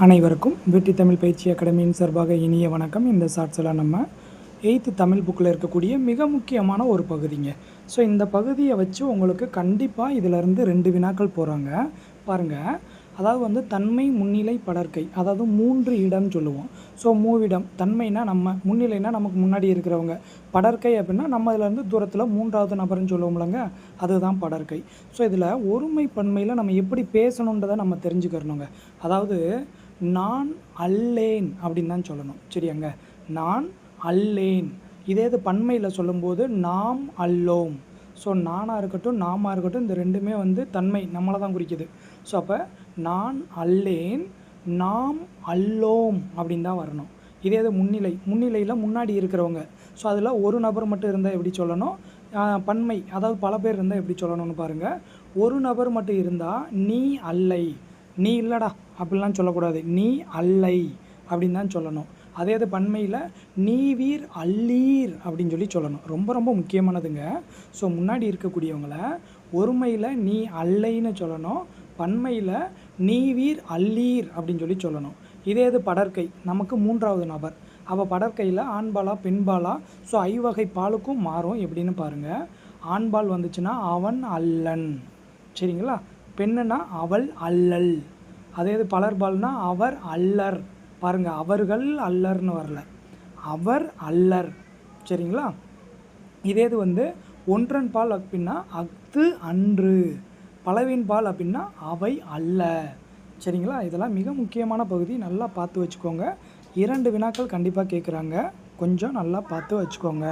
அனைவருக்கும் வெற்றி தமிழ் பயிற்சி அகாடமியின் சார்பாக இனிய வணக்கம். இந்த ஷார்ட்ஸில் நம்ம 8th தமிழ் புக்கில் இருக்கக்கூடிய மிக முக்கியமான ஒரு பகுதிங்க. ஸோ இந்த பகுதியை வச்சு உங்களுக்கு கண்டிப்பாக இதிலிருந்து 2 வினாக்கள் போகிறாங்க பாருங்கள். அதாவது தன்மை, முன்னிலை, படர்க்கை, அதாவது 3 இடம் சொல்லுவோம். ஸோ மூவிடம். தன்மைனா நம்ம, முன்னிலைனா நமக்கு முன்னாடி இருக்கிறவங்க, படர்க்கை அப்படின்னா நம்ம இதிலேருந்து தூரத்தில் 3வது நபர்னு சொல்லுவோம்லங்க, அதுதான் படர்க்கை. ஸோ இதில் ஒருமை பன்மையில் நம்ம எப்படி பேசணுன்றதை நம்ம தெரிஞ்சுக்கிறணுங்க. அதாவது நான் அல்லேன் அப்படின்னு தான் சொல்லணும், சரியாங்க. நான் அல்லேன். இதே இது பன்மையில் சொல்லும்போது நாம் அல்லோம். ஸோ நானாக இருக்கட்டும், நாமாக இருக்கட்டும், இந்த ரெண்டுமே தன்மை நம்மளை தான் குறிக்குது. ஸோ அப்போ நான் அல்லேன், நாம் அல்லோம் அப்படின்னு தான் வரணும். இதே இது முன்னிலை. முன்னிலையில் முன்னாடி இருக்கிறவங்க. ஸோ அதில் ஒரு நபர் மட்டும் இருந்தால் எப்படி சொல்லணும்? பன்மை, அதாவது பல பேர் இருந்தால் எப்படி சொல்லணும்னு பாருங்கள். ஒரு நபர் மட்டும் இருந்தால் நீ அல்லை, நீ இல்லைடா அப்படிலாம் சொல்லக்கூடாது, நீ அல்லை அப்படின்னு தான் சொல்லணும். அதே இது பன்மையில் நீவீர் அல்லீர் அப்படின்னு சொல்லணும். ரொம்ப ரொம்ப முக்கியமானதுங்க. ஸோ முன்னாடி இருக்கக்கூடியவங்கள ஒருமையில் நீ அல்லைன்னு சொல்லணும், பன்மையில் நீவீர் அல்லீர் அப்படின்னு சொல்லணும். இதே இது படற்கை, நமக்கு 3வது நபர். அவள் படற்கையில் ஆண்பாலா பெண்பாலா? ஸோ ஐவகை பாலுக்கும் மாறும். எப்படின்னு பாருங்கள். ஆண்பால் வந்துச்சுன்னா அவன் அல்லன், சரிங்களா. பெண்ணுனா அவள் அல்லல். அதே இது பலர்பால்னா அவர் அல்லர். பாருங்கள், அவர்கள் அல்லர்னு வரல, அவர் அல்லர், சரிங்களா. இதே இது ஒன்றன் பால் அப்படின்னா அஃது அன்று, பலவின் பால் அப்படின்னா அவை அல்ல, சரிங்களா. இதெல்லாம் மிக முக்கியமான பகுதி, நல்லா பார்த்து வச்சுக்கோங்க. 2 வினாக்கள் கண்டிப்பாக கேட்குறாங்க, கொஞ்சம் நல்லா பார்த்து வச்சுக்கோங்க.